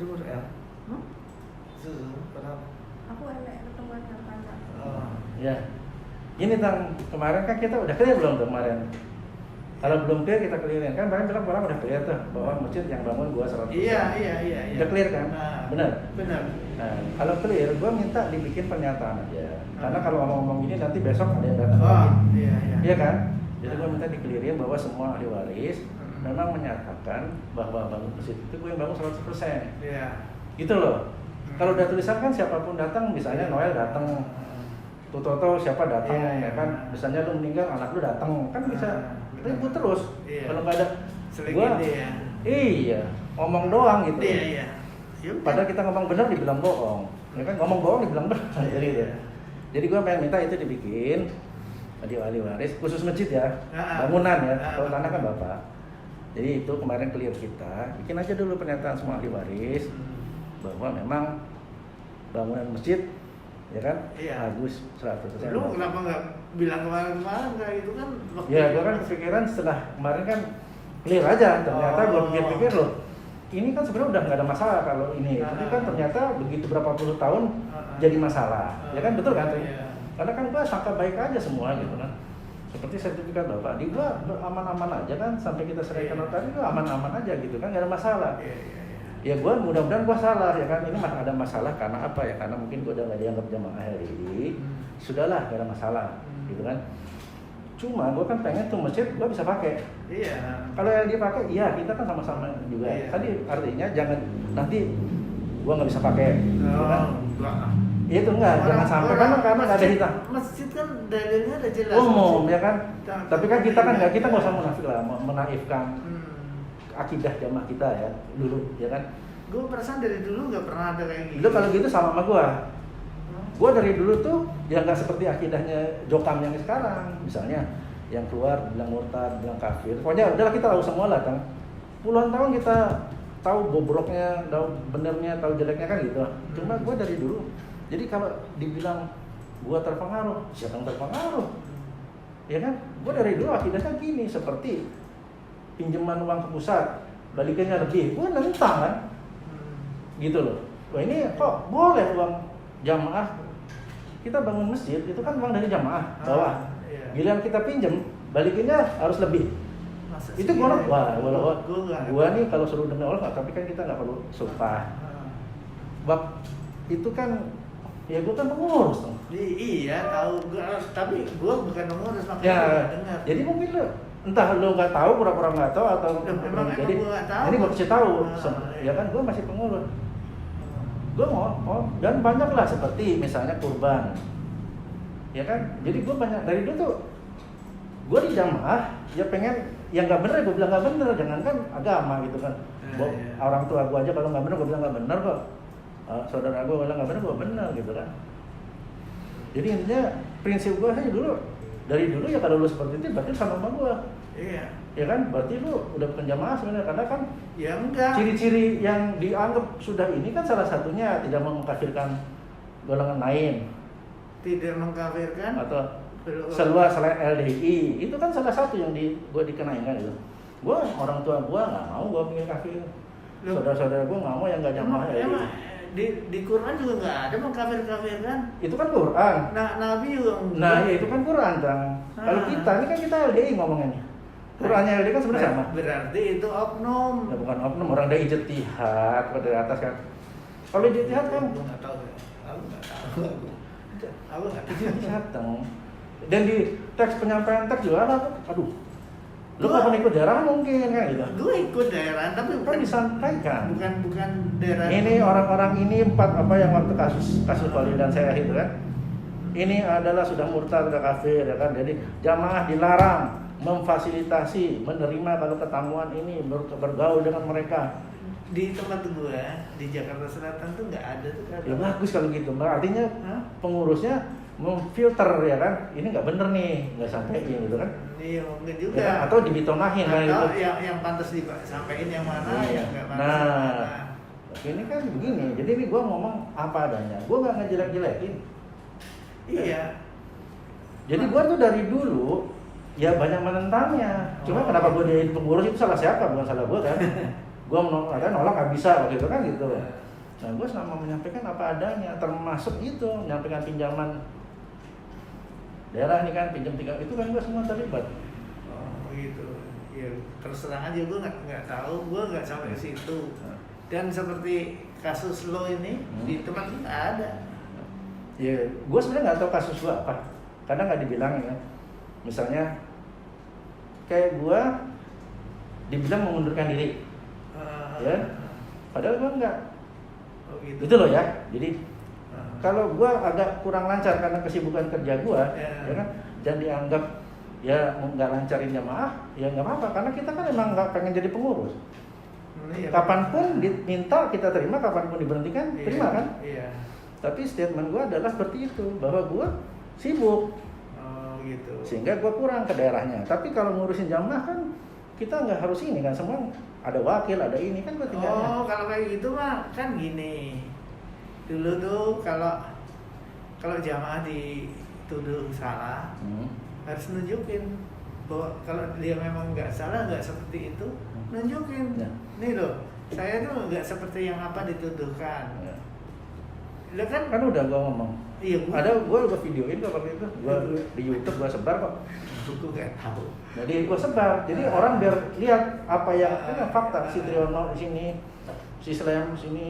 Terus ya. Hmm? Kenapa? Aku elek ketemuan dengan pacar. Ya. Ini tang kemarin kan kita udah clear belum tuh kemarin? Kalau belum clear kita clearin kan kemarin bilang orang udah clear tuh bahwa masjid yang bangun gua 100%. Iya. Udah clear kan? Benar. Benar. Nah, kalau clear gua minta dibikin pernyataan aja. Karena kalau ngomong-ngomong ini nanti besok ada yang datang Oh, lagi. iya. Iya kan? Jadi gua minta di-clearin bahwa semua ahli waris memang menyatakan bahwa bangun masjid itu gue yang bangun 100%. Iya. Gitu loh. Kalau udah tulisan kan siapapun datang, misalnya Noel datang, Tutoto siapa datang, Iya. ya kan? Misalnya lu meninggal, anak lu datang, kan bisa ribut terus. Iya. Kalau nggak ada, Selingkuh ya. iya, ngomong doang gitu. Iya. Yaudah. Padahal kita ngomong benar dibilang bohong, ya kan? Ngomong bohong dibilang benar, jadi gitu. Jadi gue pengen minta itu dibikin di ahli waris, khusus masjid ya, bangunan ya. Kalau tanah kan bapak. Jadi itu kemarin clear kita, bikin aja dulu pernyataan semua ahli waris bahwa memang bangunan masjid ya kan bagus 100%. Lu kenapa nggak bilang kemarin kayak itu kan? Ya gue kan kepikiran setelah kemarin kan clear aja, ternyata gue pikir-pikir loh ini kan sebenarnya udah nggak ada masalah kalau ini, tapi kan ternyata begitu berapa puluh tahun jadi masalah, ya kan betul kan? Karena kan gue sangka baik aja semua gitu kan. Seperti sertifikat bapak, di gua aman-aman aja kan sampai kita serahkan notaris itu aman-aman aja gitu kan, nggak ada masalah. Ya gua mudah-mudahan gua salah ya kan, ini ada masalah karena apa ya? Karena mungkin gua udah nggak dianggap jamaah RI, sudahlah nggak ada masalah gitu kan. Cuma gua kan pengen tuh masjid gua bisa pakai. Iya. Kalau yang dipakai, iya kita kan sama-sama juga. Iya. Tadi artinya jangan nanti gua nggak bisa pakai, gitu kan? Enggak. Itu enggak, jangan sampai karena nggak ada hitam. Masjid kan dalilnya ada jelas. Umum ya kan, tapi kan kita kan nggak, kita nggak usah Iya. munafik lah, menaifkan akidah jamaah kita ya dulu ya kan. Gue perasaan dari dulu nggak pernah ada kayak gitu. Lu kalau gitu sama gua dari dulu tuh ya nggak seperti akidahnya Jokam yang sekarang, misalnya yang keluar bilang murtad, bilang kafir, pokoknya udahlah kita tahu semua lah kan. Puluhan tahun kita tahu bobroknya, tahu benernya, tahu jeleknya kan gitu. Cuma gua dari dulu, jadi kalau dibilang gua terpengaruh, siapa yang terpengaruh? Ya kan? Gua dari dulu akidahnya gini, seperti pinjaman uang ke pusat, balikannya lebih, gua nentang kan? Gitu loh. Wah ini kok boleh uang jamaah? Kita bangun masjid, itu kan uang dari jamaah bawah. Giliran kita pinjam, balikinnya harus lebih. Masa Itu gua gua nih kalau suruh demi Allah, tapi kan kita nggak perlu sumpah. Bab itu kan ya gua kan pengurus dong. Iya tahu, tapi gua bukan pengurus makanya Ya, gua nggak dengar. jadi mungkin lo entah lo nggak tahu, pura-pura nggak tahu atau jadi gua nggak tahu. ini gua kasih tahu. Iya. Ya kan gua masih pengurus. Gua mau dan banyak lah seperti misalnya kurban. Ya kan? Jadi gua banyak dari dulu tuh gua di jamaah ya pengen yang nggak bener gua bilang nggak bener, jangankan agama gitu kan. Orang tua gua aja kalau nggak bener gua bilang nggak bener kok. Saudara gua bilang nggak bener gua bener gitu kan. Jadi intinya prinsip gua sih dulu dari dulu ya kalau lu seperti itu berarti sama gua. Iya. Ya kan? Berarti lu udah bukan jamaah sebenarnya, karena kan Ya enggak. ciri-ciri yang dianggap sudah ini kan salah satunya tidak mengkafirkan golongan lain Tidak mengkafirkan atau selain LDI, itu kan salah satu yang gua dikenain kan itu. Gua orang tua gua nggak mau gua bikin kafir. Saudara-saudara gua nggak mau yang nggak jamaah LDI. Di Quran juga nggak ada mengkafir-kafirkan. Itu kan Quran. Nabi juga. Nah, ya itu kan Quran, Tang. Kalau kita ini kan kita LDI ngomongnya. Qurannya LDI kan sebenarnya sama. Berarti itu oknum. Ya bukan oknum, orang dari ijtihad dari atas kan. Kalau ijtihad kan Aku nggak tahu. Aku nggak tahu. ijtihad Tang. Dan di teks penyampaian teks juga ada, aduh. Lu kapan ikut daerah mungkin kan gitu. Gue ikut daerah tapi Kan disampaikan. bukan daerah. Ini orang-orang ini empat apa yang waktu kasus Khalil dan saya itu kan. Ini adalah sudah murtad, sudah kafir ya kan. Jadi jamaah dilarang memfasilitasi, menerima kalau ketamuan ini bergaul dengan mereka. Di tempat gue di Jakarta Selatan tuh nggak ada tuh kan. Ya bagus kalau gitu. Artinya pengurusnya memfilter ya kan. Ini nggak bener nih, nggak sampein gitu kan. Iya mungkin juga. Ya kan? Atau dibitonahin kan Atau gitu. yang pantas disampaikan yang mana, yang nggak pantas. Nah, ini kan begini. Jadi ini gue ngomong apa adanya. Gue nggak ngejelek-jelekin. Iya. Jadi gue tuh dari dulu ya banyak menentangnya. Cuma kenapa gue jadi pengurus itu salah siapa? Bukan salah gue kan. Gue nolak nggak bisa waktu itu kan gitu. Nah gue selama menyampaikan apa adanya, termasuk itu menyampaikan pinjaman daerah nih kan, pinjam 3 itu kan gue semua terlibat. Oh gitu. Ya terus terang aja gue nggak tahu, gue nggak sampai ke situ. Dan seperti kasus lo ini di tempat kita ada. Ya gue sebenarnya nggak tahu kasus gue apa, karena nggak dibilang ya. Misalnya kayak gue dibilang mengundurkan diri, ya, padahal gue nggak. Oh gitu. Itu loh ya. Jadi kalau gue agak kurang lancar karena kesibukan kerja gue, ya kan, jangan dianggap ya nggak lancarin jamaah, ya nggak apa-apa, karena kita kan emang nggak pengen jadi pengurus. Iya, Kapanpun diminta kita terima, kapanpun diberhentikan terima kan. Iya. Tapi statement gue adalah seperti itu, bahwa gue sibuk, Gitu. sehingga gue kurang ke daerahnya. Tapi kalau ngurusin jamaah kan kita nggak harus ini kan, semua ada wakil, ada ini kan gue tinggalnya. Oh, kalau kayak gitu mah kan gini. Dulu tuh kalau jamaah dituduh salah, harus nunjukin bahwa kalau dia memang nggak salah, nggak seperti itu, nunjukin. Ya. Nih loh, saya tuh nggak seperti yang apa dituduhkan. Ya. Lo kan? Kan udah gue ngomong. Iya. Ada gue videoin kok waktu itu, gue di YouTube gue sebar kok. Gue nggak tahu. Jadi gue sebar, jadi orang biar lihat apa yang fakta. Si Triono di sini, si Slem di sini,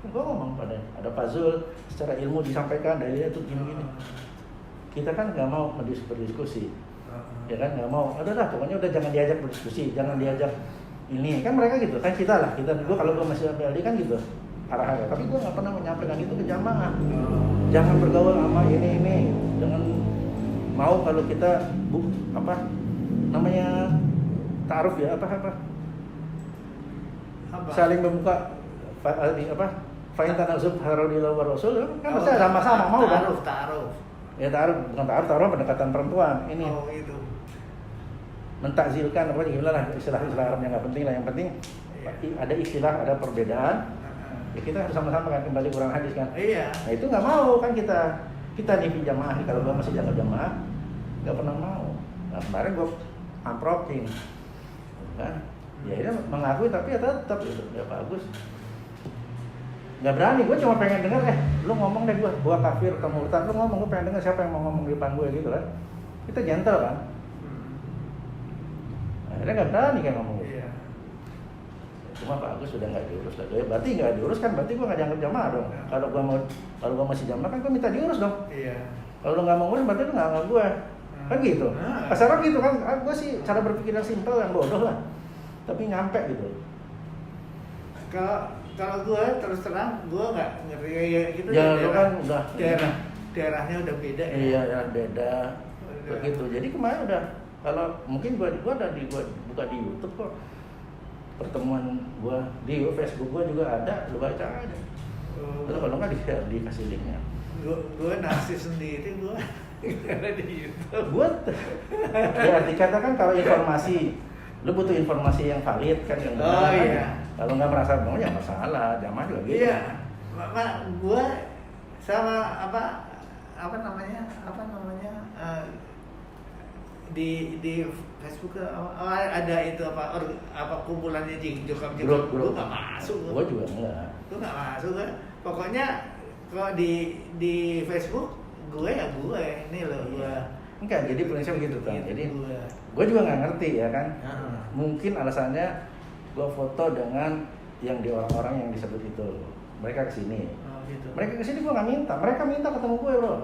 gue ngomong pada ada Pak Zul, secara ilmu disampaikan dari itu gini-gini. Kita kan nggak mau berdiskusi, ya kan nggak mau. Adalah pokoknya udah jangan diajak berdiskusi, jangan diajak ini. Kan mereka gitu, kan kita lah, gue kalau gue masih PLD kan gitu arah-arah. Tapi gue nggak pernah menyampaikan itu ke jamaah. Jangan bergaul sama ini, jangan mau kalau kita namanya ta'aruf ya apa saling membuka fa'in tanazub haradillah wa rasul kan pasti sama-sama mau kan ta'aruf ya bukan ta'aruf pendekatan perempuan ini itu mentakzilkan apa gimana lah istilah Arab yang nggak penting lah, yang penting ada istilah, ada perbedaan ya kita harus sama-sama kan kembali Quran hadis kan. Nah itu nggak mau kan kita nih jamaah, kalau gua masih jaga jamaah nggak pernah mau. Nah kemarin gua amprokin kan, ya ini mengakui tapi ya tetap itu nggak bagus, nggak berani. Gua cuma pengen dengar lu ngomong deh, gua kafir atau murtad, lu ngomong, gua pengen dengar siapa yang mau ngomong di depan gue gitu kan. Kita gentle kan. Akhirnya nggak berani kan ngomong gitu. Cuma Pak Agus sudah nggak diurus lagi. Ya, berarti nggak diurus kan, berarti gue nggak dianggap jamaah dong. Kalau gue masih jamaah kan gue minta diurus dong. Kalau lo nggak mau ngurus berarti lo nggak anggap gue. Kan gitu. Kasarnya gitu kan. Gue sih cara berpikir yang simpel, yang bodoh lah. Tapi nyampe gitu. Kalau gue terus terang gue nggak ngerti ya gitu. Ya lo kan udah daerahnya udah beda. Iya ya beda. Begitu. Jadi kemarin udah, kalau mungkin gue buka di YouTube kok. Pertemuan gua di Facebook gua juga ada, lu baca aja. Terus kalau nggak di-share, dikasih linknya. Gua narsis sendiri gua karena di YouTube. Ya dikatakan kalau informasi, lu butuh informasi yang valid kan yang benar. Iya. Kalau nggak merasa ya masalah, jamaah juga gitu. Iya. Gua sama apa namanya di Facebook ada itu apa kumpulannya jokam grup gue nggak masuk. Gue juga enggak. Gue nggak masuk kan. Pokoknya kalau di Facebook gue ini loh gue. Enggak, jadi prinsip gitu kan. Jadi gue juga nggak ngerti ya kan. Mungkin alasannya gue foto dengan yang di orang-orang yang disebut itu. Mereka kesini. Gitu. Mereka kesini gue nggak minta. Mereka minta ketemu gue bro.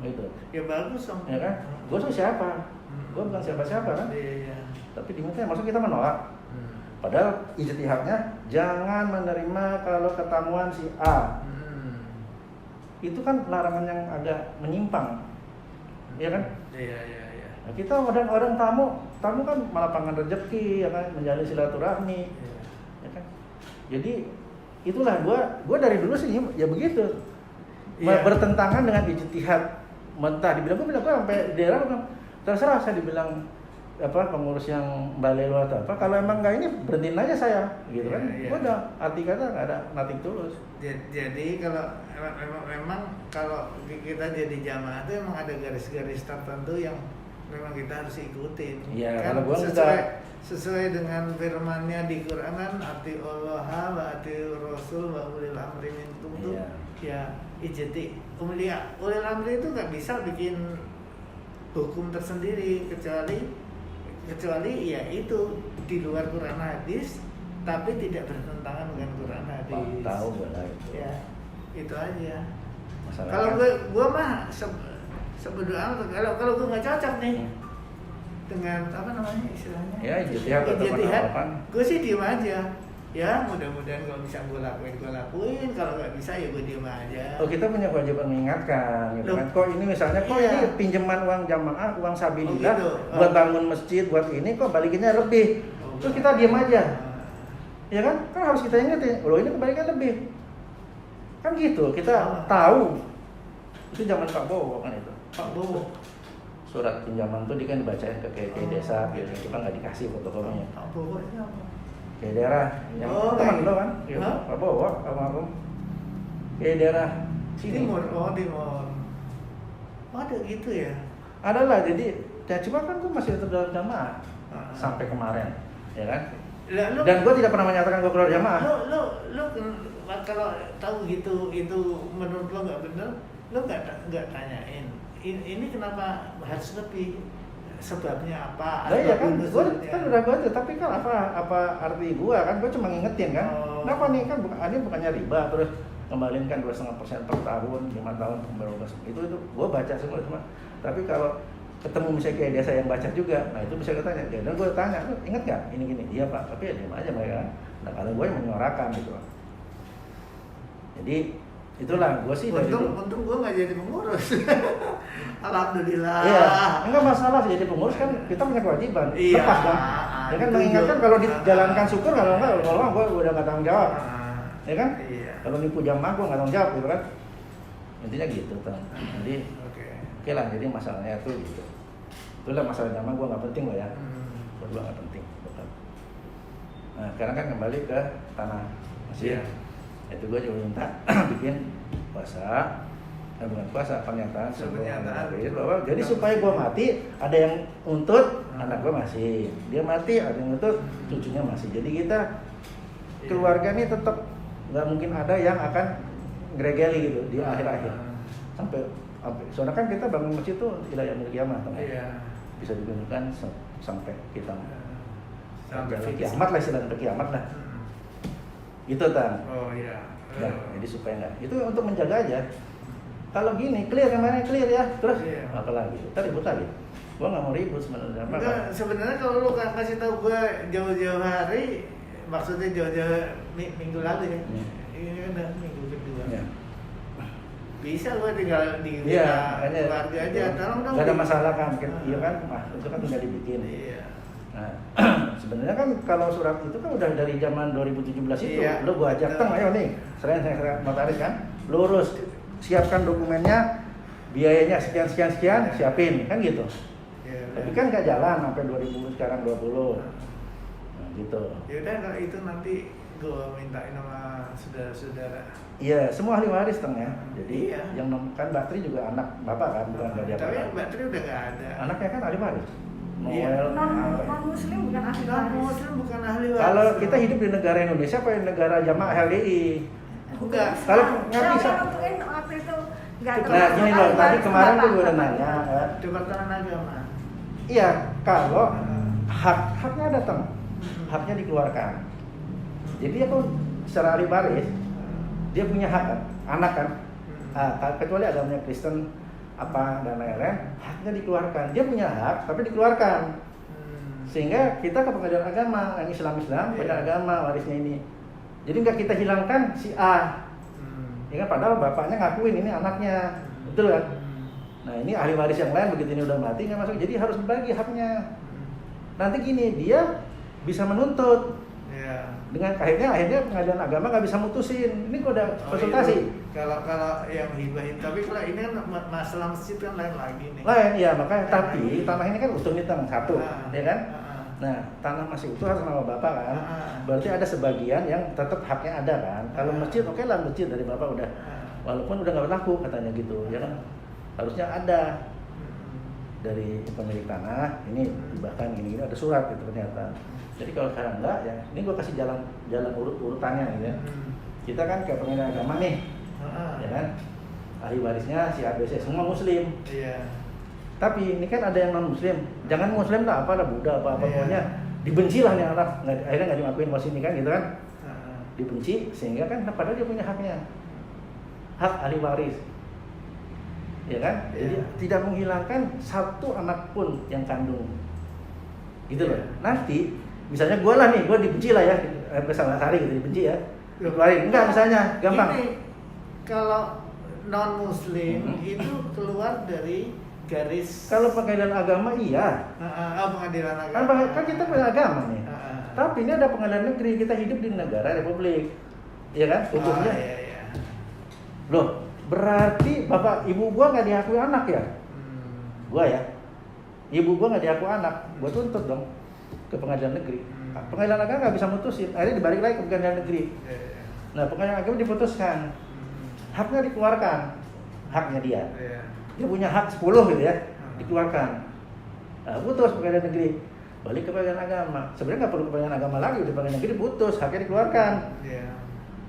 Gitu. Ya bagus dong. Ya kan. Gue tuh siapa? Gue bukan siapa-siapa kan. Iya. Tapi diminta, maksud kita menolak. Padahal ijtihadnya jangan menerima kalau ketemuan si A. Itu kan larangan yang agak menyimpang. Iya kan? Iya. Nah, kita orang tamu kan melapangan rezeki, ya kan, menjalin silaturahmi. Ya kan? Jadi itulah gua dari dulu sih ya begitu. Bertentangan dengan ijtihad. Mentah dibilang gue sampai daerah bilang terserah, saya dibilang pengurus yang balelo atau apa, kalau emang nggak ini berhentiin aja saya gitu kan. Gue udah arti kata nggak ada nothing tulus. Jadi kalau memang kalau kita jadi jamaah itu emang ada garis-garis tertentu yang memang kita harus ikutin. Iya, kan kalau gue sesuai dengan firman-Nya di Quran kan ati Allah wa ati Rasul wa ulil amri minkum tuh ya ijti ulil amri itu nggak bisa bikin hukum tersendiri kecuali ya itu di luar Quran hadis tapi tidak bertentangan dengan Quran hadis. Tahu gue lah itu. Ya itu aja. Masalahnya Kalau gue mah sebetulnya kalau gue nggak cocok nih dengan apa namanya istilahnya ya ijtihad atau penerapan, gue sih diem aja ya, mudah-mudahan kalau bisa gue lakuin, kalau nggak bisa ya gue diem aja. Kita punya kewajiban mengingatkan gitu kan, kok ini misalnya ini pinjaman uang jamaah, uang sabilillah buat bangun masjid, buat ini kok balikinnya lebih, terus kita diem aja ya kan harus kita ingetin, loh ini kebalikan lebih kan gitu, kita tahu itu zaman Pak Bowo kan, itu Pak Bowo surat pinjaman tuh kan dibacain ke desa gitu, cuma nggak dikasih fotokopinya. Pak Bowo siapa? Ke daerah yang teman lo kan, Pak Bowo almarhum ke daerah sini. Timur, Timur. Ada gitu ya? Ada lah, jadi ya cuma kan gue masih tetap dalam jamaah sampai kemarin, ya kan? Dan gue tidak pernah menyatakan gue keluar jamaah. Lo kalau tahu gitu itu menurut lo nggak benar, lo nggak tanyain ini kenapa harus lebih, sebabnya apa? Iya kan, gue kan udah baca, tapi kan apa arti gue kan, gue cuma ngingetin kan. Kenapa nih kan ini bukannya riba, terus kembaliin kan 2,5% per tahun, 5 tahun pembaruan itu gue baca semua. Tapi kalau ketemu misalnya kayak desa yang baca juga, nah itu bisa ketanya. Dan gue tanya, lu inget nggak ini gini? Iya Pak, tapi ya diam aja mereka. Nah kalau gue yang menyuarakan gitu. Jadi itulah gue sih untung gue nggak jadi pengurus. Alhamdulillah. Iya, enggak masalah sih jadi pengurus kan kita punya kewajiban. Iya. Lepas kan. Ya kan mengingatkan kalau dijalankan syukur, kalau enggak gue udah nggak tanggung jawab. Ya kan? Iya. Kalau nipu jamaah gue nggak tanggung jawab gitu kan. Intinya gitu kan. Jadi oke lah, jadi masalahnya tuh gitu. Itulah masalah jamaah gue nggak penting loh ya. Berdua nggak penting. Betul. Nah sekarang kan kembali ke tanah masjid. Iya. Itu gue juga minta bikin puasa, bukan puasa, pernyataan bahwa jadi supaya gue mati ada yang untut, anak gue masih, dia mati ada yang untut, cucunya masih. Jadi kita keluarga ini tetap nggak mungkin ada yang akan ngregeli gitu di akhir-akhir sampai soalnya kan kita bangun masjid tuh tidak yang milik kiamat, bisa digunakan sampai kita sampai kiamat lah, istilahnya kiamat lah. Gitu Tan. Oh iya. Ya, jadi supaya enggak. Itu untuk menjaga aja. Kalau gini clear kemarin clear ya, terus apa lagi? Kita ribut lagi. Gua nggak mau ribut sebenarnya. Sebenarnya kalau lu kan kasih tahu gua jauh-jauh hari, maksudnya jauh-jauh minggu lalu ya. Ini udah minggu kedua. Ya. Bisa gua tinggal di keluarga aja. Tolong dong. Enggak ada masalah kan? Iya kan? Itu kan tinggal dibikin. Iya. Nah, sebenarnya kan kalau surat itu kan udah dari zaman 2017 itu, lo gua ajak ayo nih, sering saya notaris kan, lurus, siapkan dokumennya, biayanya sekian, siapin, kan gitu. Tapi kan nggak jalan sampai 2000 sekarang 20, nah, gitu. Yaudah kalau itu nanti gua mintain sama saudara-saudara. Iya, semua ahli waris ya. Jadi yang kan Mbak Tri juga anak bapak kan, bukan dari Tapi Mbak Tri udah nggak ada. Anaknya kan ahli waris. Non muslim bukan ahli waris. Kalau kita hidup di negara Indonesia apa di negara jamaah LDI? Enggak. Kalau nggak bisa. Waktu itu nggak. Nah gini loh, tadi kemarin tuh gue udah nanya. Departemen Agama. Iya, kalau haknya datang, haknya dikeluarkan. Jadi dia pun secara ahli waris, dia punya hak kan, anak kan. Kecuali agamanya Kristen apa dan lain-lain, haknya dikeluarkan. Dia punya hak tapi dikeluarkan. Sehingga kita ke pengadilan agama, yang Islam pengadilan agama warisnya ini. Jadi nggak kita hilangkan si A. Ya kan, padahal bapaknya ngakuin ini anaknya. Betul kan? Nah, ini ahli waris yang lain begitu ini udah mati nggak masuk. Jadi harus bagi haknya. Nanti gini, dia bisa menuntut. Dengan akhirnya pengadilan agama nggak bisa mutusin. Ini kok udah konsultasi. Kalau yang hibah, tapi kalau ini kan masalah masjid kan lain lagi nih. Lain, ya makanya. Tapi tanah ini kan utuh nih satu, ya kan? Nah, tanah masih utuh harus nama bapak kan. Berarti ada sebagian yang tetap haknya ada kan. Kalau masjid, oke lah masjid dari bapak udah, walaupun udah nggak berlaku katanya gitu, ya kan? Harusnya ada. dari pemilik tanah, ini bahkan gini ada surat gitu ternyata. Jadi kalau sekarang enggak ya, ini gue kasih jalan urutannya gitu ya. Kita kan ke pengadilan agama nih, ya kan, ahli warisnya si ABC semua muslim. Iya. Tapi ini kan ada yang non muslim, jangan muslim lah, apalah Buddha apa pokoknya dibenci lah nih anak, akhirnya nggak diakuin was ini kan gitu kan, dibenci sehingga kan padahal dia punya haknya, hak ahli waris. Ya kan, jadi tidak menghilangkan satu anak pun yang kandung, gitu loh. Nanti, misalnya gue lah nih, gue dibenci lah ya, bersama Sari gitu dibenci ya, dikeluarin, enggak misalnya, gampang. Ini kalau non Muslim itu keluar dari garis. Kalau pengadilan agama iya. Pengadilan agama. Kan kita punya agama nih. Tapi ini ada pengadilan negeri, kita hidup di negara republik, ya kan, hukumnya. Iya. Loh. Berarti bapak ibu gua nggak diakui anak ya? Gua ya, ibu gua nggak diakui anak, gua tuntut dong ke pengadilan negeri. Pengadilan agama nggak bisa mutusin, akhirnya dibalik lagi ke pengadilan negeri. Nah pengadilan agama diputuskan, haknya dikeluarkan, haknya dia. Dia punya hak 10 gitu ya, dikeluarkan. Nah, putus pengadilan negeri, balik ke pengadilan agama. Sebenarnya nggak perlu ke pengadilan agama lagi, di pengadilan negeri putus, haknya dikeluarkan.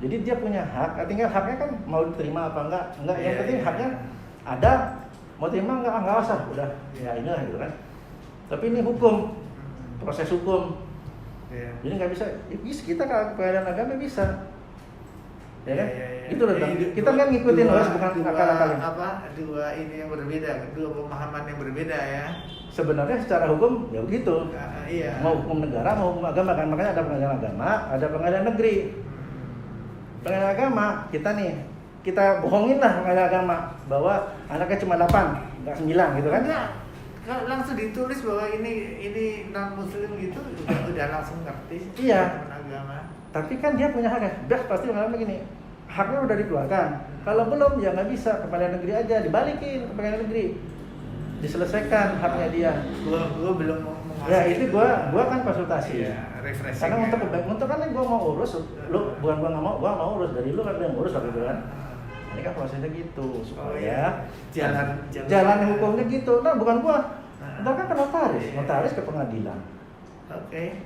Jadi dia punya hak, tinggal haknya kan mau diterima apa enggak. Yang penting haknya ada, mau terima enggak usah, udah ya inilah gitu kan. Tapi ini hukum, proses hukum. Jadi nggak bisa, kita kalau pengadilan agama bisa, ya kan? Itu loh, kita kan ngikutin bukan akal-akalin. Dua ini yang berbeda, dua pemahaman yang berbeda ya. Sebenarnya secara hukum ya begitu. Mau hukum negara, mau hukum agama kan, makanya ada pengadilan agama, ada pengadilan negeri. Pengadilan agama, kita bohongin lah pengadilan agama bahwa anaknya cuma 8, enggak 9 gitu kan? Enggak, langsung ditulis bahwa ini non muslim gitu, udah langsung ngerti. Iya. Agama. Tapi kan dia punya haknya, pasti pengadilan begini, haknya udah dikeluarkan. Kalau belum ya nggak bisa, ke pengadilan negeri aja, dibalikin ke pengadilan negeri, diselesaikan haknya dia. Gua belum mau. Ya itu gua kan konsultasi. Iya, refreshing. Karena untuk kan gua mau urus, lu bukan gua nggak mau, gua mau urus dari lu kan yang urus waktu itu kan. Ini kan prosesnya gitu supaya jalan hukumnya gitu. Nah bukan gua, ntar kan ke notaris ke pengadilan.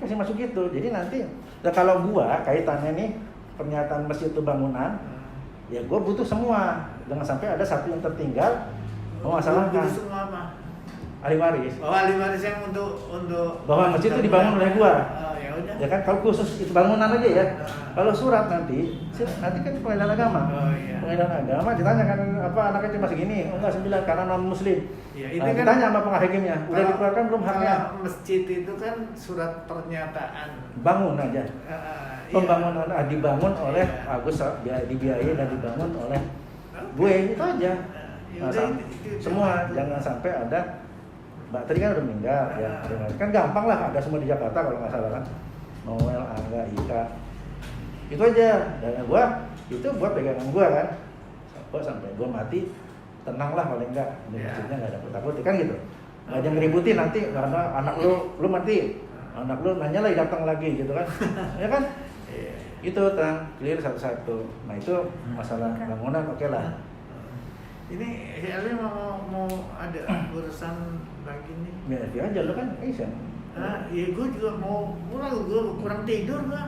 Kasih masuk gitu. Jadi nanti, kalau gua kaitannya nih pernyataan masjid itu bangunan, ya gua butuh semua. Jangan sampai ada satu yang tertinggal memasalahkan. Butuh semua apa? Ahli waris. Ahli waris yang untuk bahwa masjid itu dibangun oleh gua. Ya udah. Ya kan kalau khusus itu bangunan aja ya. Kalau surat nanti kan pengadilan agama. Pengadilan agama ditanya kan apa anaknya cuma segini? Oh enggak 9 karena non muslim. Ya, itu kan ditanya sama penghakimnya, udah dikeluarkan belum haknya? Masjid itu kan surat pernyataan. Bangun aja. Pembangunan dibangun oleh Agus, dibiayai dan dibangun oleh gue itu aja. Semua jangan sampai ada Mbak tadi kan udah meninggal ya, kan gampang lah, ada semua di Jakarta kalau nggak salah kan, Noel, Angga, Ika, itu aja. Dan gua itu buat pegangan gua kan, sampai gua mati tenang lah paling enggak, maksudnya nggak ada takut kan gitu, nggak ada ngeributin nanti karena anak lu mati, anak lu nanya lagi datang lagi gitu kan, ya kan, itu clear satu-satu. Nah itu masalah bangunan oke lah. Ini Elvi mau ada urusan lagi nih. Ya dia aja lo kan Asian. Ya gue juga mau pulang, gue kurang tidur gua.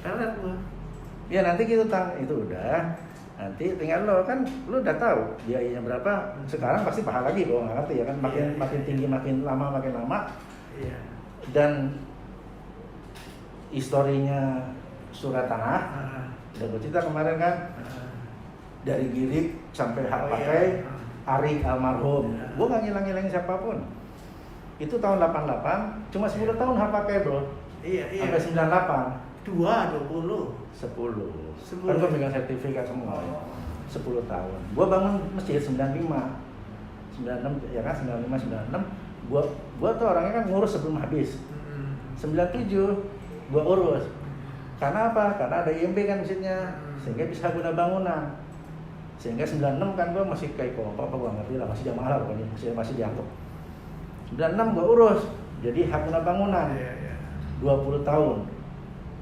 Telat gua. Ya nanti gitu itu udah. Nanti tinggal lo kan, lo udah tahu biayanya berapa. Sekarang pasti mahal lagi, gue nggak ngerti ya kan. Makin tinggi makin lama. Iya. Dan historinya surat tanah. Udah gue cerita kemarin kan. Dari Girik sampai hak pakai Ari almarhum, gue nggak ngilangin siapapun. Itu tahun 88, cuma 10 tahun hak pakai bro. Iya. Sampai 98. 20. 10. Kan gue pegang sertifikat semua. 10 tahun. Gue bangun masjid 95, 96 ya kan 95, 96. Gue tuh orangnya kan ngurus sebelum habis. 97 gue urus. Karena apa? Karena ada IMB kan masjidnya, sehingga bisa guna bangunan. Sehingga 96 kan gue masih kayak apa gue ngerti lah, masih jamaah lah pokoknya, masih dianggap. 96 gue urus, jadi hak guna bangunan. 20 tahun.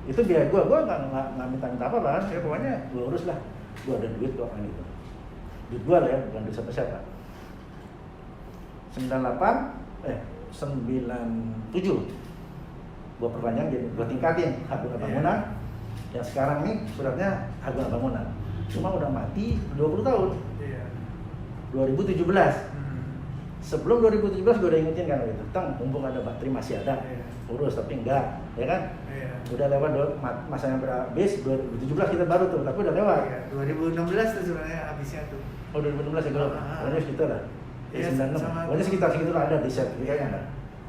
Itu biaya gue nggak minta apa lah, ya pokoknya gue urus lah. Gue ada duit kok kan itu. Duit gue lah ya, bukan duit siapa-siapa. 97. Gua perpanjang jadi gua tingkatin hak guna bangunan. Yang sekarang nih suratnya hak guna bangunan. Cuma udah mati 20 tahun. 2017. Sebelum 2017 gue udah ingetin kan gitu, mumpung ada bakteri masih ada, urus, tapi enggak, ya kan? Udah lewat masanya berhabis, 2017 kita baru tuh, tapi udah lewat. 2016 tuh sebenarnya habisnya tuh. Oh 2016 ya kalau, pokoknya segitu lah. Iya, 96, pokoknya sekitar segitu lah ada di sertifikatnya kan.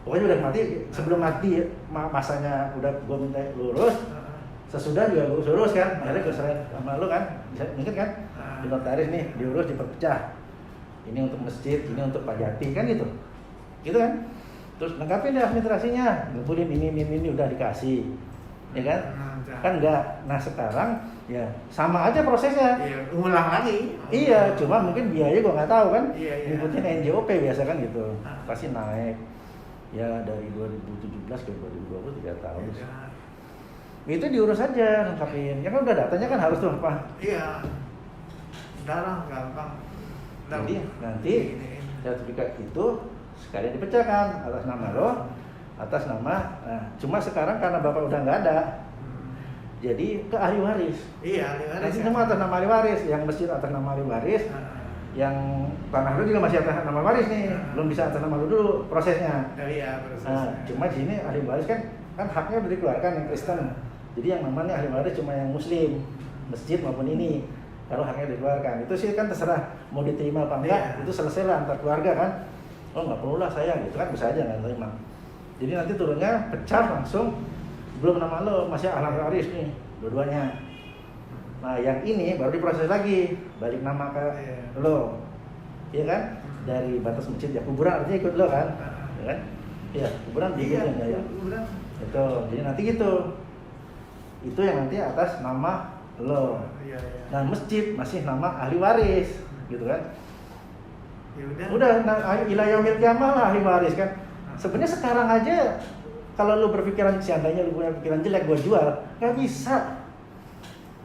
Pokoknya udah mati, sebelum mati masanya udah gue minta lurus, sesudah juga gue urus kan, akhirnya gue serahin sama lu kan, bisa inget kan? Di notaris nih, diurus, diperpecah. Ini untuk masjid, ini untuk Pak Jati kan gitu kan? Terus lengkapin deh administrasinya, ngumpulin ini udah dikasih, ya kan? Kan enggak. Nah sekarang ya sama aja prosesnya. Iya, ulang lagi. Iya, cuma mungkin biaya gua nggak tahu kan. Iya. Ngikutin NJOP biasa kan gitu, pasti naik. Ya dari 2017 ke 2020 3 tahun. Itu diurus aja, lengkapin. Ya kan udah datanya kan harus tuh apa? Iya. Darah gampang. Jadi nanti sertifikat itu sekalian dipecahkan atas nama lo, atas nama. Nah, cuma sekarang karena bapak udah nggak ada, jadi ke ahli waris. Iya, ahli waris. Nanti semua atas nama ahli waris, yang masjid atas nama ahli waris, yang tanah lo juga masih atas nama waris nih, belum bisa atas nama lo dulu prosesnya. Iya, prosesnya. Nah, cuma di sini ahli waris kan haknya udah dikeluarkan yang Kristen. Jadi yang namanya ahli waris cuma yang Muslim, masjid maupun ini. Kalau haknya dikeluarkan, itu sih kan terserah mau diterima apa enggak, itu selesai lah antar keluarga kan. Oh nggak perlu lah saya gitu kan, bisa aja nggak terima. Jadi nanti turunnya pecah langsung, belum nama lo, masih ahli waris nih, dua-duanya. Nah yang ini baru diproses lagi, balik nama ke lo, iya kan? Dari batas masjid ya kuburan artinya ikut lo kan, ya kan? Iya kuburan diikutin ya. Itu, jadi nanti gitu. Itu yang nanti atas nama lo. Nah masjid masih nama ahli waris, gitu kan? Ya udah, ila yaumil qiyamah lah ahli waris kan. Sebenarnya sekarang aja kalau lu berpikiran seandainya lu punya pikiran jelek gua jual, nggak bisa.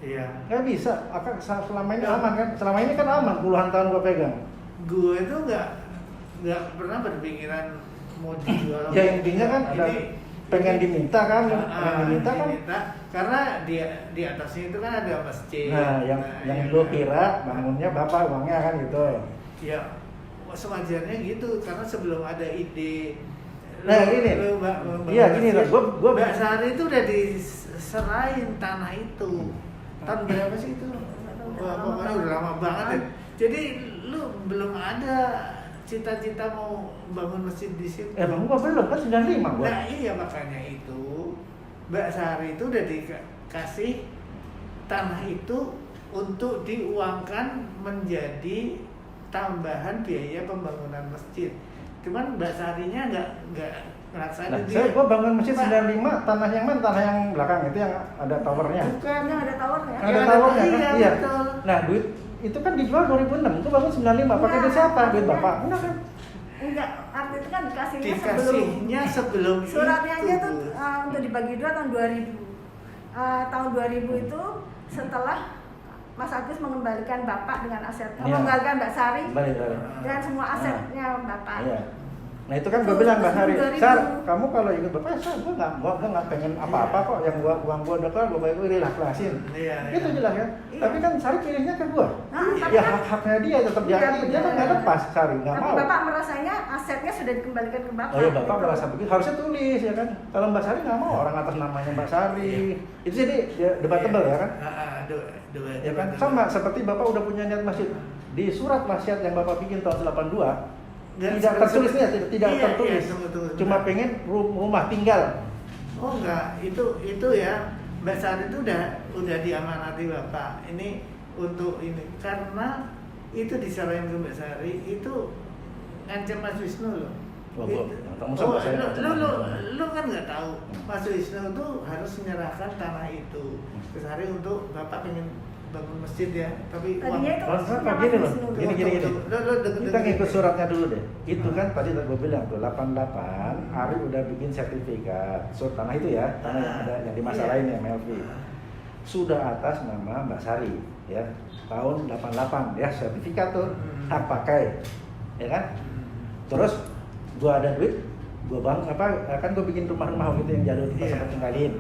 Iya. Nggak bisa. Selama ini aman kan? Selama ini kan aman, puluhan tahun gua pegang. Gua itu nggak pernah berpikiran mau dijual. Ya intinya kan ada pengen diminta kan, karena di atasnya itu kan ada masjid. Nah, yang lu kira bangunnya bapak uangnya kan gitu. Ya, sewajarnya gitu karena sebelum ada ide. Nah gini, iya gini lah, gua Mbak Sari itu udah diserahin tanah itu. Tahun berapa sih itu? Wah, pokoknya udah lama banget ya. Jadi lu belum ada cita-cita mau bangun masjid di situ. Emang gua belum kan 95 gua. Nah iya makanya itu Mbak Sari itu udah dikasih tanah itu untuk diuangkan menjadi tambahan biaya pembangunan masjid. Cuman Mbak Sarinya nggak ngelaksanain. Nah, gua bangun masjid 95, tanah yang mana? Tanah yang belakang itu yang ada towernya. Bukan, yang ada towernya. Ada towernya kan? Iya. Betul. Nah, duit itu kan dijual 2006, gua bangun 95, pakai duit siapa? Duit bapak. Enggak kan? Enggak, arti itu kan dikasihnya sebelum suratnya itu. aja tuh untuk dibagi dua tahun 2000. Tahun 2000 itu setelah Mas Agus mengembalikan Bapak dengan aset, mengembalikan Mbak Sari dengan semua asetnya Bapak. Iya. Nah itu kan gue bilang Mbak Sari, Sar, kamu kalau ikut Bapak, Sar, gue nggak pengen apa-apa kok, yang uang gue udah keluar, gue relaklasin. Itu jelas kan? Tapi kan Sari pilihnya ke gue. Ya hak-haknya dia tetap jadi, dia kan nggak lepas Sari, nggak mau. Tapi Bapak merasanya asetnya sudah dikembalikan ke Bapak. Oh iya Bapak merasa begitu, harusnya tulis ya kan? Kalau Mbak Sari nggak mau orang atas namanya Mbak Sari. Itu jadi debatable ya kan? Ya kan? Sama seperti Bapak udah punya niat masjid. Di surat wasiat yang Bapak bikin tahun 82, tidak tertulisnya, tidak tertulis. Cuma pengen rumah tinggal. Oh enggak, itu ya Mbak Sari itu udah diamanati Bapak. Ini untuk ini karena itu diserahin ke Mbak Sari itu ngancam Mas Wisnu loh. Lu kan nggak tahu Mas Wisnu itu harus menyerahkan tanah itu ke Sari untuk Bapak pengen bangun masjid ya, tapi tadinya itu gini loh, gini. Kita ngikut suratnya dulu deh. Itu kan tadi gue bilang tuh 88, Ari udah bikin sertifikat surat tanah itu ya, tanah yang ada yang dimasalahin ya Melvi. Sudah atas nama Mbak Sari ya, tahun 88 ya sertifikat tuh hak pakai, ya kan? Terus gue ada duit, gue kan gue bikin rumah-rumah gitu yang jadul kita sempat tinggalin,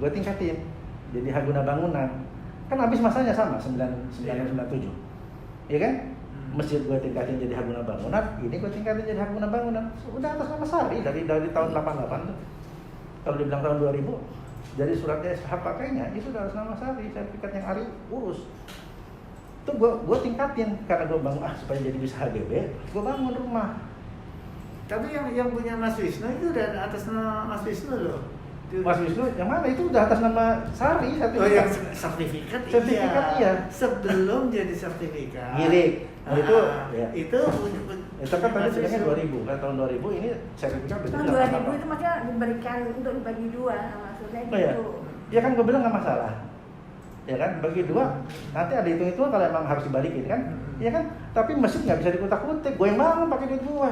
gue tingkatin jadi Haguna Bangunan. Kan habis masanya sama 97, iya kan? Masjid gue tingkatin jadi Haguna Bangunan, ini gue tingkatin jadi Haguna Bangunan. Udah atas nama Sari dari tahun 88 tuh. Kalau dibilang tahun 2000, jadi suratnya hak pakainya itu udah atas nama Sari, sertifikat yang Ari urus. Itu gue tingkatin karena gue bangun supaya jadi bisa HGB, gue bangun rumah. Tapi yang punya Mas Wisnu itu udah atas nama Mas Wisnu loh. Mas Wisnu yang mana itu udah atas nama Sari sertifikat. Oh yang sertifikat iya. Sebelum jadi sertifikat. Milik. Nah, itu ya. Itu kan tadi sebenarnya 2000 kan tahun 2000 ini sertifikat tahun 2000 itu maksudnya diberikan untuk dibagi dua maksudnya gitu. Ya? Ya kan gue bilang nggak masalah. Ya kan bagi dua nanti ada hitung-hitungan kalau emang harus dibalikin kan. Iya kan? Tapi masjid nggak bisa dikutak-kutik. Gue yang bangun pakai duit gue.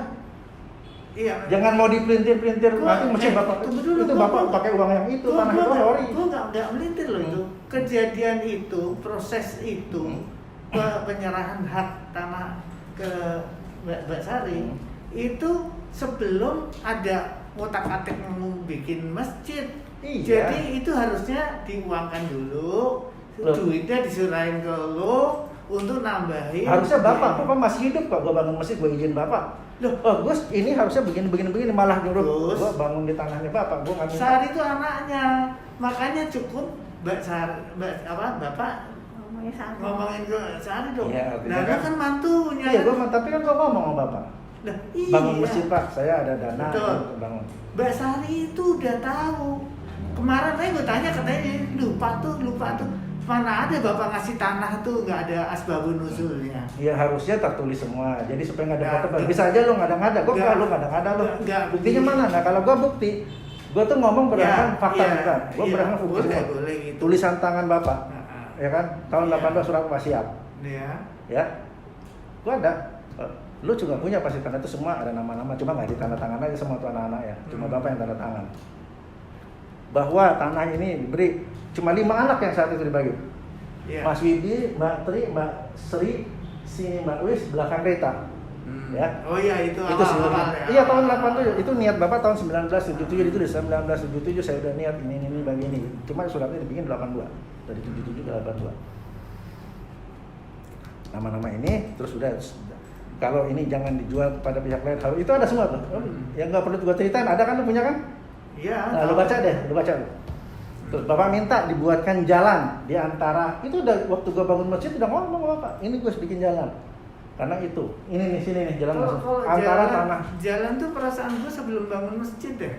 Iya. Jangan mau dipelintir-pelintir nanti masjid bapak. Itu bapak pakai uang yang itu tanah itu sorry. Gue nggak melintir loh itu. Kejadian itu, proses itu, penyerahan hak tanah ke Mbak Sari itu sebelum ada ngotak-atik mau bikin masjid. Iya. Jadi itu harusnya diuangkan dulu, duitnya diserahin ke lo untuk nambahin. Harusnya bapak masih hidup kok, gue bangun masjid gue izin bapak. Loh, Gus ini harusnya begini malah nyuruh gue bangun di tanahnya bapak, gue nggak minta. Sari itu anaknya, makanya cukup bapak ngomongin ke Sari dong. Ya, nah kan mantunya. Iya, tapi kan gue ngomong sama bapak. Nah, iya. Bangun masjid pak, saya ada dana untuk bangun. Mbak Sari itu udah tahu. Kemarin saya gue tanya katanya lupa tuh. Mana ada bapak ngasih tanah tuh nggak ada asbabun nuzulnya. Iya harusnya tertulis semua. Jadi supaya nggak ada foto. Bisa aja lo ngada-ngada. Gue kalau lo ngada-ngada lo. Buktinya mana? Nah kalau gue bukti, gue tuh ngomong berdasarkan fakta kan. Gue berdasarkan bukti semua. Gitu. Tulisan tangan bapak, ya kan? Tahun 18 surat wasiat. Iya. Ya. Gue ada. Lu juga punya pasti tanah itu semua ada nama-nama. Cuma nggak ditandatangan aja semua tuh anak-anak ya. Cuma bapak yang tanda tangan. Bahwa tanah ini diberi cuma 5 anak yang saat itu dibagi. Yeah. Mas Widi, Mbak Tri, Mbak Sri, sini Mbak Wis, belakang Rita. Ya. Oh iya itu awal ya. Iya tahun 87. Itu niat Bapak tahun 1977 ditulis 1977 saya udah niat ini bagi ini. Cuma suratnya dibikin 82 dari 77 ke 82. Nama-nama ini terus udah kalau ini jangan dijual kepada pihak lain. Itu ada semua tuh. Yang nggak perlu gua ceritain ada kan lu punya kan? Iya. Nah, lu baca deh. Terus Bapak minta dibuatkan jalan di antara itu udah waktu gua bangun masjid udah ngomong Bapak, ini gua bikin jalan. Karena itu, ini nih sini nih jalan masuk antara tanah. Jalan tuh perasaan gua sebelum bangun masjid deh.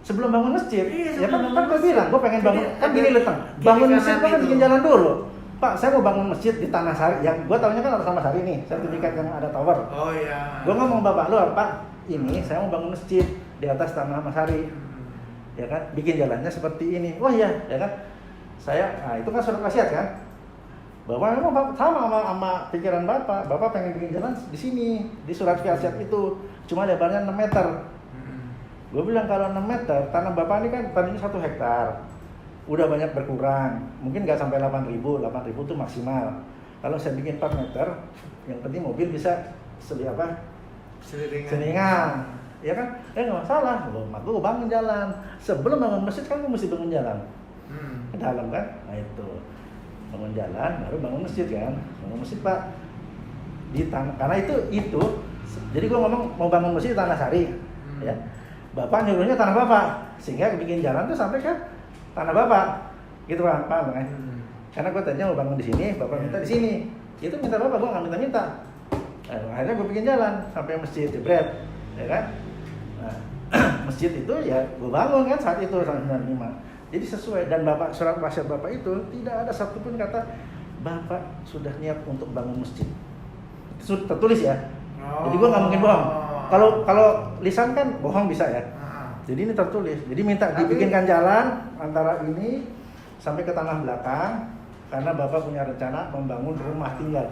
Sebelum bangun masjid? Iya, ya kan gua bilang, gua pengen bangun. Kan gini leteng. Bangun masjid gua kan bikin jalan dulu. Pak, saya mau bangun masjid di Tanah Sari. Yang gua tahunya kan atas nama Sari nih, sertifikat yang ada tower. Oh iya. Gua ngomong Bapak lu, Pak, ini saya mau bangun masjid di atas Tanah Sari. Ya kan, bikin jalannya seperti ini. Wah iya, ya kan. Nah itu kan surat wasiat kan. Bapak memang sama pikiran Bapak. Bapak pengen bikin jalan di sini, di surat wasiat itu. Cuma lebarnya 6 meter. Gue bilang kalau 6 meter, tanah Bapak ini kan tadinya 1 hektar. Udah banyak berkurang. Mungkin nggak sampai 8.000 itu maksimal. Kalau saya bikin 4 meter, yang penting mobil bisa selingan. Ya kan? Nggak masalah. Gue bangun jalan. Sebelum bangun masjid kan gue mesti bangun jalan. Ke dalam kan? Nah itu. Bangun jalan, baru bangun masjid kan? Bangun masjid Pak. Di tanah. Karena itu. Jadi gue ngomong mau bangun masjid di Tanah Sari. Ya. Bapak nyuruhnya tanah Bapak. Sehingga bikin jalan tuh sampai ke tanah Bapak. Gitu kan? Paham kan? Karena gue tadinya mau bangun di sini, Bapak minta di sini. Itu minta Bapak, gue nggak minta. Nah, akhirnya gue bikin jalan sampai masjid jebret. Ya kan? Nah, masjid itu ya gue bangun kan saat itu tahun 95. Jadi sesuai dan Bapak surat wasiat Bapak itu tidak ada satupun kata Bapak sudah niat untuk bangun masjid. Itu sudah tertulis ya. Jadi gue nggak mungkin bohong. Kalau lisan kan bohong bisa ya. Jadi ini tertulis. Jadi minta dibikinkan jalan antara ini sampai ke tanah belakang karena Bapak punya rencana membangun rumah tinggal.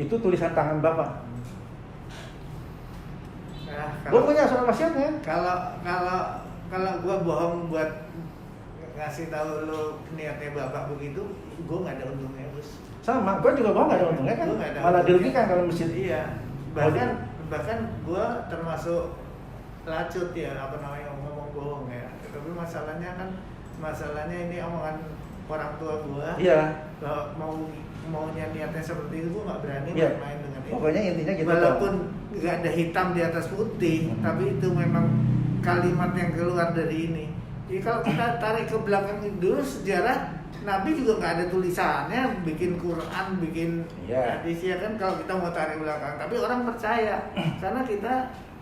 Itu tulisan tangan Bapak. Gue punya surat wasiatnya. Kalau gue bohong buat ngasih tahu lo niatnya Bapak begitu, gue nggak ada untungnya Gus. Sama, gue juga bohong nggak ada untungnya kan. Malah dirugikan kalau masjid. Iya. Bahkan bahkan gue termasuk lacut ya, apa namanya, ngomong bohong ya. Tapi masalahnya ini omongan orang tua gue. Iya. Kalau maunya niatnya seperti itu, gue nggak berani main dengan itu. Pokoknya intinya gitu. Walaupun nggak ada hitam di atas putih, tapi itu memang kalimat yang keluar dari ini. Jadi kalau kita tarik ke belakang dulu sejarah, Nabi juga nggak ada tulisannya, bikin Quran, bikin hadis ya kan, kalau kita mau tarik belakang. Tapi orang percaya karena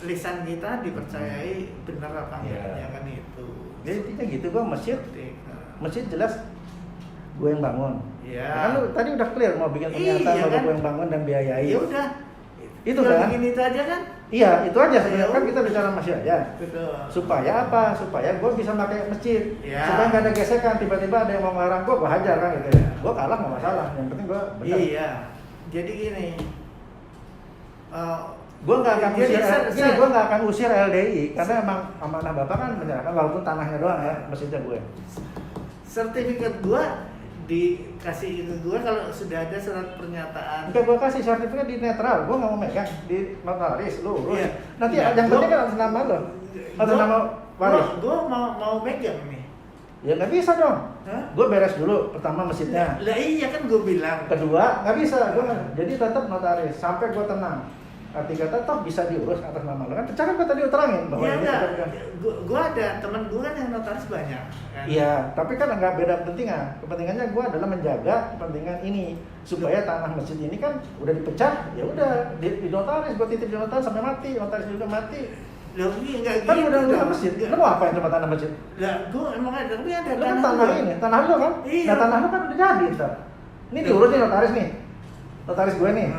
lisan kita dipercayai benar apa enggaknya kan itu. Jadi intinya gitu, gua masjid jelas gue yang bangun. Iya. Kan lu tadi udah clear mau bikin pernyataan bahwa gue yang bangun dan biayai. Ya udah. Itu kan? Bikin itu aja kan? Iya, itu aja sebenarnya kan kita bicara masjid aja. Betul. Supaya apa? Supaya gue bisa pakai masjid. Ya. Supaya nggak ada gesekan, tiba-tiba ada yang mau ngelarang gue hajar kan gitu ya. Gue kalah nggak masalah. Yang penting gue benar. Iya. Jadi gini. Gue nggak akan gue nggak akan usir LDI karena emang amanah bapak kan menyerahkan walaupun tanahnya doang ya masjidnya gue. Sertifikat gue dikasih ke gue kalau sudah ada surat pernyataan. Enggak, gue kasih sertifikat di netral, gue nggak mau megang di notaris lu. Iya. Nanti yang penting kan atas nama lo, atas nama waris. Gue mau megang nih. Ya nggak bisa dong. Gue beres dulu pertama masjidnya. Lah iya kan gue bilang. Kedua nggak bisa, jadi tetap notaris sampai gue tenang. Arti kata toh bisa diurus atas nama lo kan. Cara gue tadi uterangin bahwa ya, ini gue ada teman gue kan yang notaris banyak. Kan? Iya, tapi kan nggak beda kepentingan. Kepentingannya gue adalah menjaga kepentingan ini supaya tanah masjid ini kan udah dipecah, ya udah di notaris, gue titip di notaris sampai mati, notaris juga mati. Loh ini enggak Kan gitu. udah masjid. Lu mau apa yang cuma tanah masjid? Lah, gue emang ada, tapi ada Lu kan tanah ini, tanah lu kan? Iya. Nah tanah lu kan udah jadi, ntar. Ini diurus nih notaris nih. Notaris gue nih.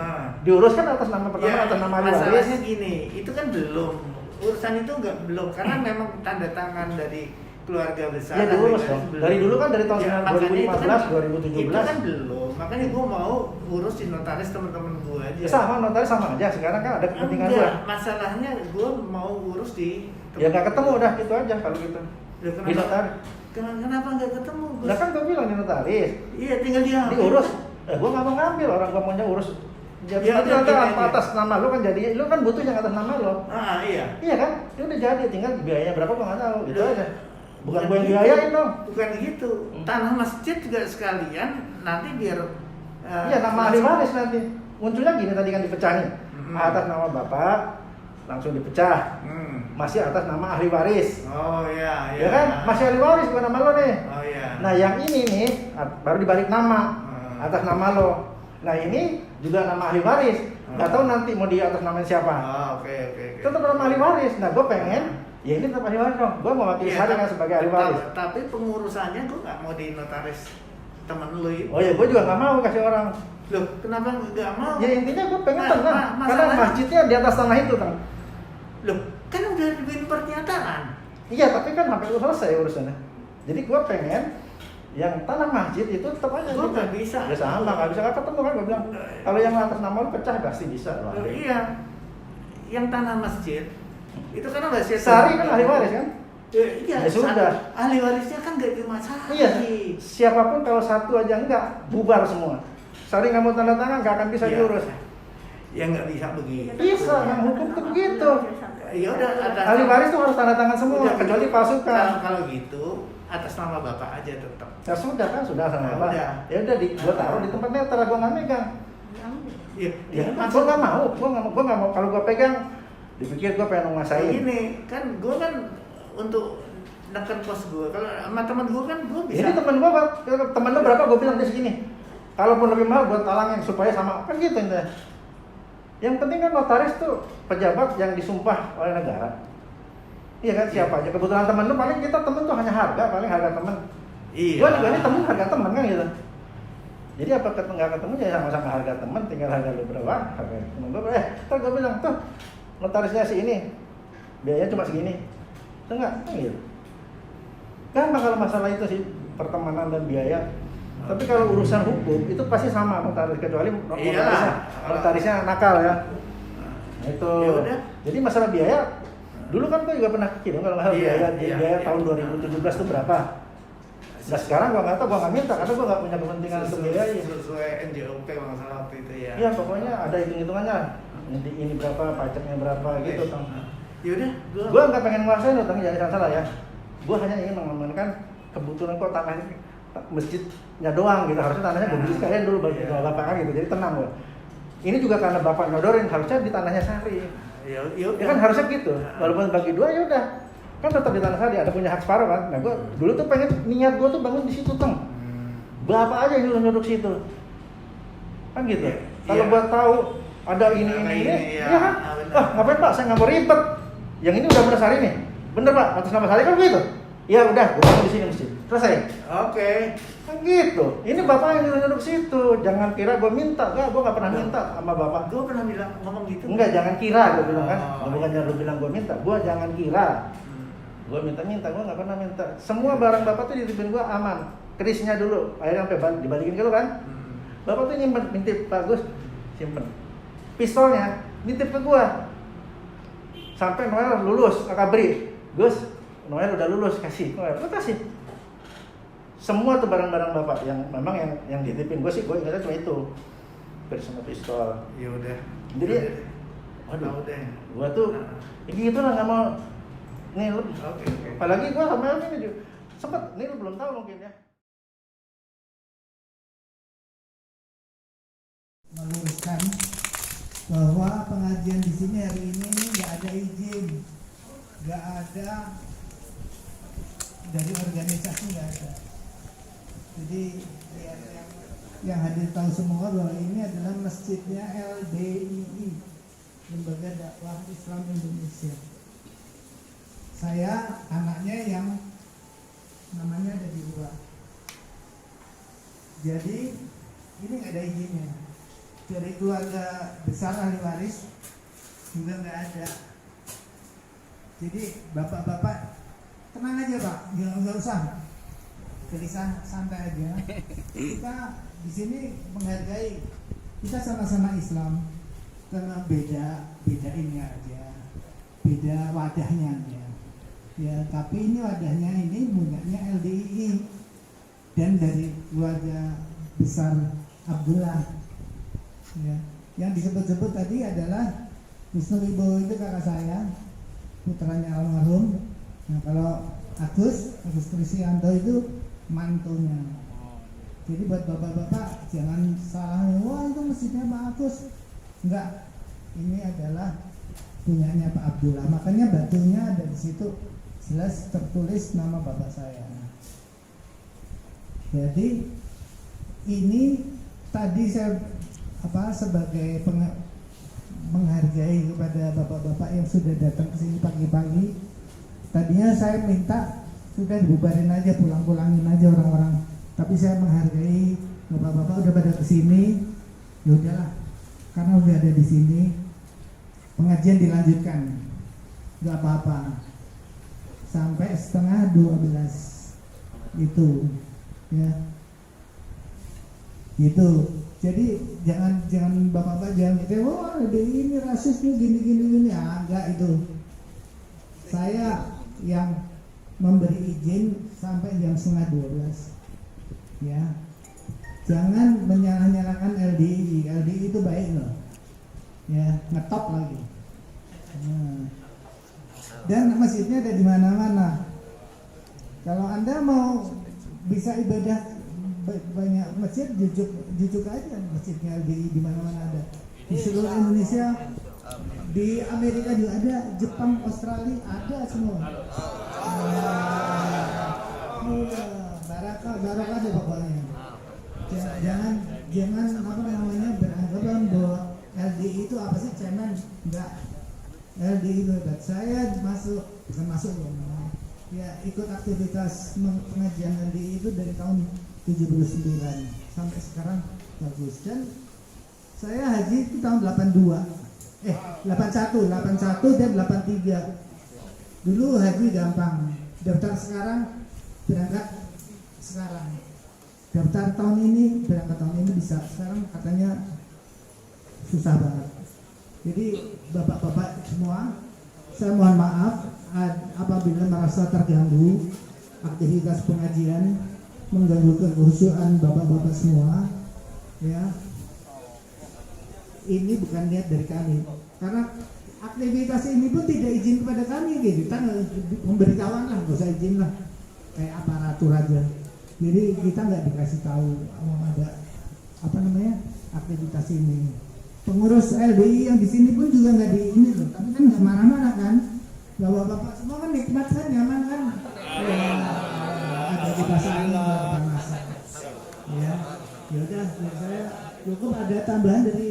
Diurus kan atas nama pertama, atas nama ahli waris. Masalahnya gini, itu kan belum. Urusan itu belum karena memang tanda tangan dari keluarga besar. Iya diurus dong. Dari dulu kan dari tahun 2015, 2017. Itu kan belum. Makanya gue mau urus di notaris teman-teman gue aja. Sama notaris sama aja. Sekarang kan ada kepentingan gue. Masalahnya gue mau urus di. Ya nggak ketemu udah itu aja kalau gitu. Di notaris. Kenapa nggak ketemu? Lah kan gue bilang di notaris. Iya tinggal dia. Diurus. Gue nggak mau ngambil, orang gue maunya urus. Jadi nanti atas nama lo kan jadi, lo kan butuh yang atas nama lo. Iya. Iya kan? Dia udah jadi, tinggal biayanya berapa gue nggak tahu. Itu aja. Bukan gue yang biayain dong. Bukan gitu. Tanah masjid juga sekalian nanti biar. Iya nama ahli waris nanti. Munculnya gini tadi kan dipecah nih. Atas nama bapak langsung dipecah. Masih atas nama ahli waris. Oh iya. Ya kan? Masih ahli waris bukan nama lo nih. Oh iya. Nah yang ini nih baru dibalik nama atas nama lo. Nah ini juga nama ahli waris. Nggak tahu nanti mau di atas nama siapa. Oke. Tetap nama ahli waris. Nah gue pengen ya ini tetap ahli waris dong. Gue mau wakili Sari kan sebagai ahli waris. Tapi pengurusannya gue nggak mau di notaris temen lu itu. Oh ya gue juga nggak mau kasih orang. Loh kenapa nggak mau? Ya intinya gue pengen tenang. Karena masjidnya di atas tanah itu kan. Loh kan udah dibikin pernyataan. Iya tapi kan sampai selesai urusannya. Jadi gue pengen yang tanah masjid itu tetap aja. Gue nggak bisa. Ya sama, nggak bisa ketemu kan gue bilang. Kalau yang atas nama lu pecah pasti bisa. Iya. Yang tanah masjid itu kan udah Sari kan ahli waris kan? Iya. Ya sudah. Ahli warisnya kan nggak cuma Sari. Iya. Siapapun kalau satu aja enggak bubar semua. Sari nggak mau tanda tangan nggak akan bisa diurus. Ya nggak bisa begitu. Bisa, yang hukum tuh begitu. Ya udah. Ahli waris tuh harus tanda tangan semua, kecuali pasukan. Kalau gitu atas nama bapak aja tetap. Ya sudah kan, sudah sama bapak. Ya udah gua taruh di tempat netral, gua nggak megang. Iya, gua nggak mau. Kalau gua pegang, dipikir gua pengen menguasai. Ini kan gua kan untuk neken pos gua. Kalau sama teman gua kan gua bisa. Ini teman lu berapa? Gua bilang di sini. Kalaupun lebih mahal, gua talangin supaya sama. Kan gitu intinya. Yang penting kan notaris tuh pejabat yang disumpah oleh negara. Iya kan siapa aja. Kebetulan teman lu paling kita temen tuh hanya harga, paling harga temen. Iya. Gua juga ini temen harga temen kan gitu. Jadi apa nggak ketemu ya sama-sama harga temen, tinggal harga lu berapa, harga temen gua. Ntar gua bilang tuh notarisnya si ini, biayanya cuma segini. Enggak, gitu. Gampang kalau masalah itu sih pertemanan dan biaya. Tapi kalau urusan hukum itu pasti sama notaris kecuali notarisnya nakal ya. Nah, itu. Yaudah. Jadi masalah biaya dulu kan gue juga pernah kirim kalau nggak biaya tahun 2017 itu berapa. Nah sekarang gue nggak tahu, gue nggak minta karena gue nggak punya kepentingan untuk biaya. Sesuai NJOP kalau nggak salah waktu itu ya. Iya pokoknya ada hitung-hitungannya. ini berapa, pajaknya berapa gitu Tang. Yaudah, gue nggak pengen nguasain loh Tang, jangan salah ya. Gue hanya ingin mengamankan kebutuhan kok tanah masjidnya doang gitu, harusnya tanahnya gue beli sekalian dulu bagi bapak kan gitu, jadi tenang loh. Ini juga karena bapak nyodorin, harusnya di tanahnya Sari. Ya kan harusnya gitu, walaupun bagi dua ya udah, kan tetap di tanah Sari, ada punya hak separuh kan. Nah gue dulu tuh pengen, niat gue tuh bangun di situ Tang. Bapak aja yang nyuruh situ, kan gitu. Kalau buat tahu ada ini ya kan, ngapain Pak, saya nggak mau ribet. Yang ini udah benar Sari nih, bener Pak, atas nama Sari kan begitu. Ya udah, gue bangun di sini mesti selesai. Oke. Kan gitu. Ini bapak yang nyuruh situ. Jangan kira gue minta. Enggak, gue nggak pernah minta sama bapak. Gue pernah bilang ngomong gitu. Enggak, jangan kira gue bilang kan. Bukannya lu bilang gue minta. Gue jangan kira. Gue minta. Gue nggak pernah minta. Semua barang bapak tuh dititipin gue aman. Kerisnya dulu. Akhirnya sampai dibalikin ke lu kan. Bapak tuh nyimpen, nitip bagus, simpen. Pistolnya nitip ke gue. Sampai Noel lulus, kakak beri. Gus, Noel udah lulus, kasih. Noel, lu kasih. Semua tuh barang-barang bapak yang memang yang dititipin gue sih, gue ingatnya cuma itu. Keris sama pistol. Ya udah. Jadi, waduh, gue tuh gitu lah nggak mau. Nih lu, apalagi gue sama Elvin juga sempet. Nih lu belum tahu mungkin ya. Meluruskan bahwa pengajian di sini hari ini nggak ada izin, nggak ada dari organisasi, nggak ada. Jadi yang hadir tahu semua bahwa ini adalah masjidnya LDII, Lembaga Dakwah Islam Indonesia. Saya anaknya yang namanya ada di luar. Jadi ini nggak ada izinnya. Dari keluarga besar ahli waris juga nggak ada. Jadi bapak-bapak tenang aja Pak, nggak usah gelisah, santai aja. Kita di sini menghargai, kita sama-sama Islam, karena beda ini aja, beda wadahnya aja. Ya, tapi ini wadahnya ini punyanya LDII dan dari keluarga besar Abdullah. Ya, yang disebut-sebut tadi adalah Wisnu Wibowo itu kakak saya, putranya almarhum. Nah kalau Agus Kristianto itu mantunya. Jadi buat bapak-bapak jangan salah, wah itu masjidnya Pak Agus. Enggak, ini adalah punyanya Pak Abdullah. Makanya batunya ada di situ jelas tertulis nama bapak saya. Jadi ini tadi saya sebagai menghargai kepada bapak-bapak yang sudah datang ke sini pagi-pagi. Tadinya saya minta sudah dibubarin aja, pulang-pulangin aja orang-orang. Tapi saya menghargai bapak-bapak udah pada kesini, ya udahlah, karena udah ada di sini, pengajian dilanjutkan, nggak apa-apa, sampai 11:30 itu, ya, gitu. Jadi jangan bapak-bapak jangan gitu, wah ini rasis nih gini, enggak itu. Saya yang memberi izin sampai jam 11:30. Ya, jangan menyalah-nyalakan LDI. LDI itu baik loh, ya, ngetop lagi. Nah. Dan masjidnya ada di mana-mana. Kalau Anda mau bisa ibadah banyak masjid, jujuk aja masjidnya LDI di mana-mana ada. Di seluruh Indonesia, di Amerika juga ada, Jepang, Australia ada semua. Barakah deh pokoknya. Jangan beranggapan bahwa LDI itu apa sih, cemen. Enggak. LDI itu hebat. Saya bukan masuk loh. Ya ikut aktivitas pengajian LDI itu dari tahun 79 sampai sekarang bagus. Dan saya haji itu tahun 81 dan 83. Dulu haji gampang, daftar sekarang, berangkat sekarang. Daftar tahun ini, berangkat tahun ini bisa. Sekarang katanya susah banget. Jadi bapak-bapak semua, saya mohon maaf apabila merasa terganggu aktivitas pengajian, mengganggu kekhusyuan bapak-bapak semua, ya. ini bukan niat dari kami. Karena aktivitas ini pun tidak izin kepada kami gitu. Kita memberitahuan lah, nggak usah izin lah. Kayak aparatur aja. Jadi kita nggak dikasih tahu ada apa namanya aktivitas ini. Pengurus LBI yang di sini pun juga nggak di ini loh. Tapi kan nggak marah-marah kan. Bapak-bapak semua kan nikmat kan, nyaman kan. Ya, ada di pasar ini nggak ada masalah. Ya, yaudah, saya cukup ada tambahan dari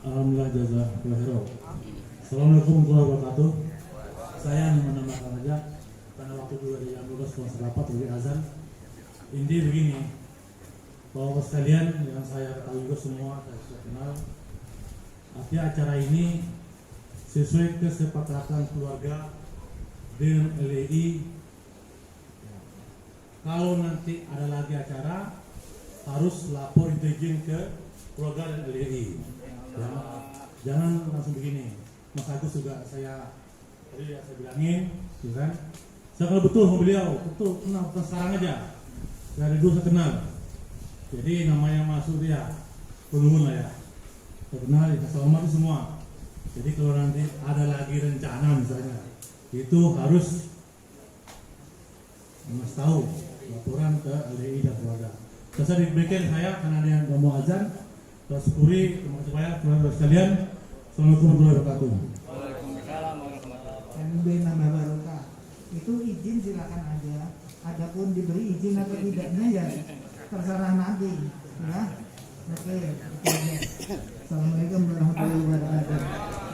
Alhamdulillah jazakallahu. Assalamualaikum warahmatullahi wabarakatuh. Saya menambahkan aja karena waktu juga di jam 12 rapat dari azan. Inti begini, bahwa sekalian yang saya ketahui juga semua saya sudah kenal. Artinya acara ini sesuai kesepakatan keluarga dengan LEI. Kalau nanti ada lagi acara harus lapor izin ke keluarga dan LEI. Ya, jangan langsung begini. Mas Agus juga saya bilangin, gitu kan? Saya kalau betul sama beliau, betul kenal bukan sekarang aja. Dari dulu saya kenal. Jadi namanya masuk dia, penunggu lah ya. Saya kenal, kasih hormat semua. Jadi kalau nanti ada lagi rencana misalnya, itu harus Mas tahu laporan ke LEI dan keluarga. Saya diberikan saya karena ada yang mau azan. Saya syukuri, terima kasih banyak teman-teman sekalian. Assalamualaikum warahmatullahi wabarakatuh. MB nambah barokah. Itu izin silakan aja. Adapun diberi izin atau tidaknya ya terserah nanti. Ya. Oke. Assalamualaikum warahmatullahi wabarakatuh.